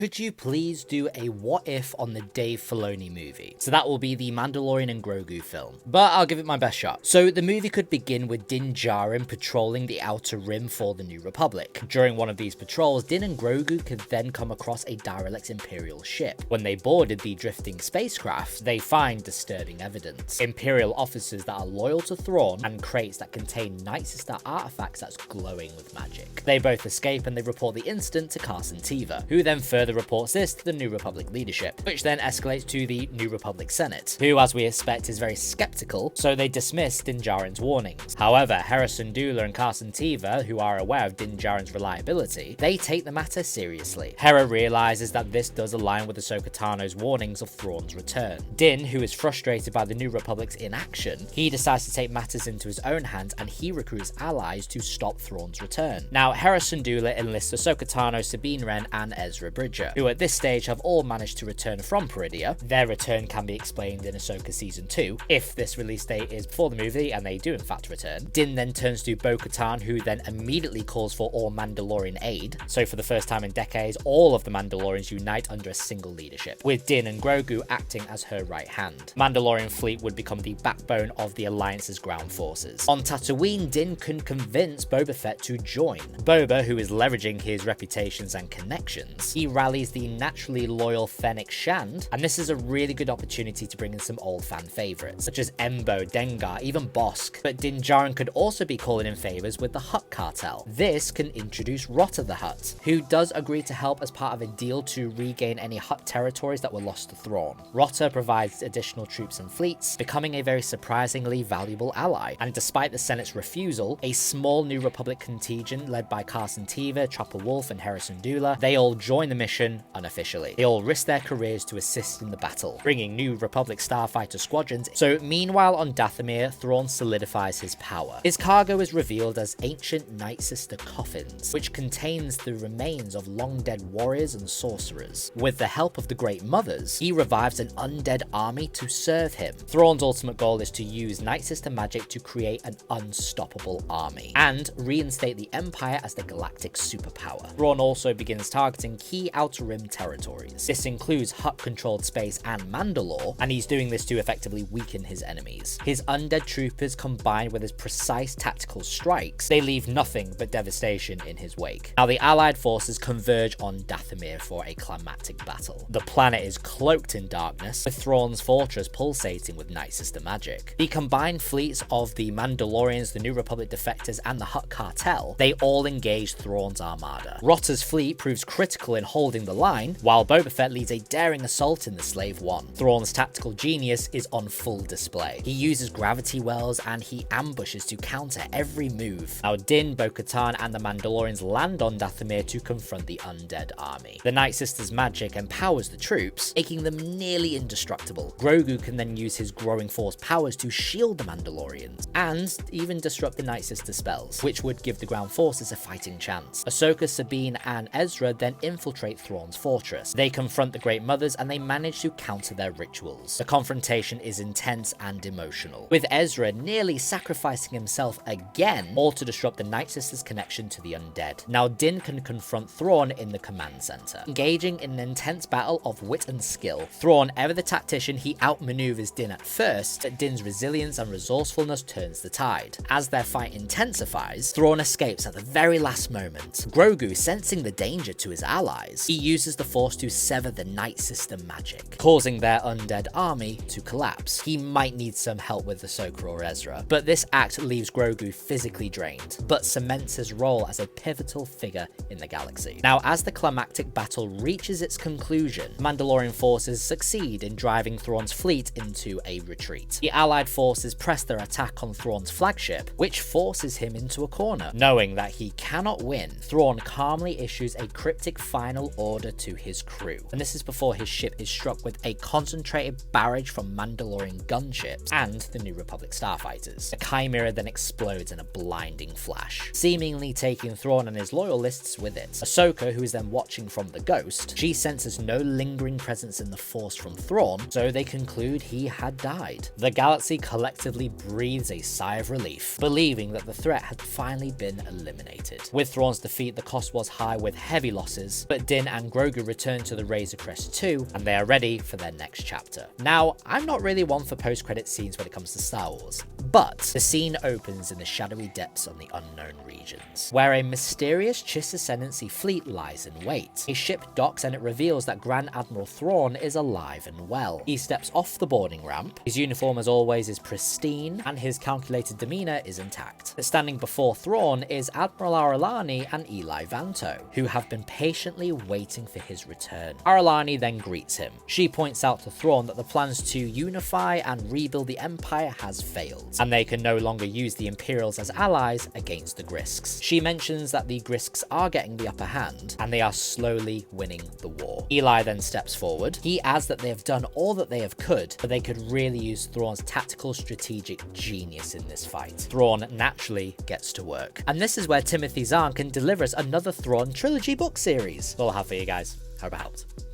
Could you please do a what if on the Dave Filoni movie? So that will be the Mandalorian and Grogu film, but I'll give it my best shot. So the movie could begin with Din Djarin patrolling the Outer Rim for the New Republic. During one of these patrols, Din and Grogu could then come across a derelict Imperial ship. When they boarded the drifting spacecraft, they find disturbing evidence. Imperial officers that are loyal to Thrawn and crates that contain Night Sister artifacts that's glowing with magic. They both escape and they report the incident to Carson Teva, who then further reports this to the New Republic leadership, which then escalates to the New Republic Senate, who, as we expect, is very skeptical, so they dismiss Din Djarin's warnings. However, Hera Syndulla and Carson Teva, who are aware of Din Djarin's reliability, they take the matter seriously. Hera realizes that this does align with Ahsoka Tano's warnings of Thrawn's return. Din, who is frustrated by the New Republic's inaction, he decides to take matters into his own hands and he recruits allies to stop Thrawn's return. Now, Hera Syndulla enlists Ahsoka Tano, Sabine Wren, and Ezra Bridger, who at this stage have all managed to return from Peridia. Their return can be explained in Ahsoka Season 2, if this release date is before the movie and they do in fact return. Din then turns to Bo-Katan, who then immediately calls for all Mandalorian aid. So for the first time in decades, all of the Mandalorians unite under a single leadership, with Din and Grogu acting as her right hand. Mandalorian fleet would become the backbone of the Alliance's ground forces. On Tatooine, Din can convince Boba Fett to join. Boba, who is leveraging his reputations and connections, he rallies the naturally loyal Fennec Shand, and this is a really good opportunity to bring in some old fan favourites, such as Embo, Dengar, even Bosk. But Din Djarin could also be calling in favours with the Hutt cartel. This can introduce Rotta the Hutt, who does agree to help as part of a deal to regain any Hutt territories that were lost to Thrawn. Rotta provides additional troops and fleets, becoming a very surprisingly valuable ally, and despite the Senate's refusal, a small New Republic contingent led by Carson Teva, Chopper Wolf, and Hera Syndulla, they all join the mission unofficially. They all risk their careers to assist in the battle, bringing New Republic starfighter squadrons. So meanwhile on Dathomir, Thrawn solidifies his power. His cargo is revealed as ancient Night Sister coffins, which contains the remains of long-dead warriors and sorcerers. With the help of the Great Mothers, he revives an undead army to serve him. Thrawn's ultimate goal is to use Night Sister magic to create an unstoppable army, and reinstate the Empire as the galactic superpower. Thrawn also begins targeting key Outer Rim territories. This includes Hutt-controlled space and Mandalore, and he's doing this to effectively weaken his enemies. His undead troopers, combined with his precise tactical strikes, they leave nothing but devastation in his wake. Now the Allied forces converge on Dathomir for a climactic battle. The planet is cloaked in darkness, with Thrawn's fortress pulsating with Night Sister magic. The combined fleets of the Mandalorians, the New Republic defectors, and the Hutt cartel, they all engage Thrawn's armada. Rotta's fleet proves critical in holding the line, while Boba Fett leads a daring assault in the Slave One. Thrawn's tactical genius is on full display. He uses gravity wells and he ambushes to counter every move. Now Din, Bo-Katan, and the Mandalorians land on Dathomir to confront the undead army. The Night Sister's magic empowers the troops, making them nearly indestructible. Grogu can then use his growing force powers to shield the Mandalorians, and even disrupt the Night Sister spells, which would give the ground forces a fighting chance. Ahsoka, Sabine, and Ezra then infiltrate Thrawn's fortress. They confront the Great Mothers and they manage to counter their rituals. The confrontation is intense and emotional, with Ezra nearly sacrificing himself again, all to disrupt the Night Sister's connection to the undead. Now Din can confront Thrawn in the command center, engaging in an intense battle of wit and skill. Thrawn, ever the tactician, he outmaneuvers Din at first, but Din's resilience and resourcefulness turns the tide. As their fight intensifies, Thrawn escapes at the very last moment. Grogu, sensing the danger to his allies, he uses the Force to sever the Night Sister magic, causing their undead army to collapse. He might need some help with Ahsoka or Ezra, but this act leaves Grogu physically drained, but cements his role as a pivotal figure in the galaxy. Now, as the climactic battle reaches its conclusion, Mandalorian forces succeed in driving Thrawn's fleet into a retreat. The Allied forces press their attack on Thrawn's flagship, which forces him into a corner. Knowing that he cannot win, Thrawn calmly issues a cryptic final order to his crew, and this is before his ship is struck with a concentrated barrage from Mandalorian gunships and the New Republic starfighters. The Chimera then explodes in a blinding flash, seemingly taking Thrawn and his loyalists with it. Ahsoka, who is then watching from the Ghost, she senses no lingering presence in the Force from Thrawn, so they conclude he had died. The galaxy collectively breathes a sigh of relief, believing that the threat had finally been eliminated. With Thrawn's defeat, the cost was high with heavy losses, but Din and Grogu return to the Razor Crest too, and they are ready for their next chapter. Now, I'm not really one for post-credit scenes when it comes to Star Wars, but the scene opens in the shadowy depths of the unknown regions, where a mysterious Chiss Ascendancy fleet lies in wait. A ship docks and it reveals that Grand Admiral Thrawn is alive and well. He steps off the boarding ramp, his uniform as always is pristine, and his calculated demeanor is intact. But standing before Thrawn is Admiral Aralani and Eli Vanto, who have been patiently waiting for his return. Aralani then greets him. She points out to Thrawn that the plans to unify and rebuild the Empire has failed, and they can no longer use the Imperials as allies against the Grisks. She mentions that the Grisks are getting the upper hand, and they are slowly winning the war. Eli then steps forward. He adds that they have done all that they have could, but they could really use Thrawn's tactical strategic genius in this fight. Thrawn naturally gets to work. And this is where Timothy Zahn can deliver us another Thrawn trilogy book series. That's all I have for you guys. Hope it helped.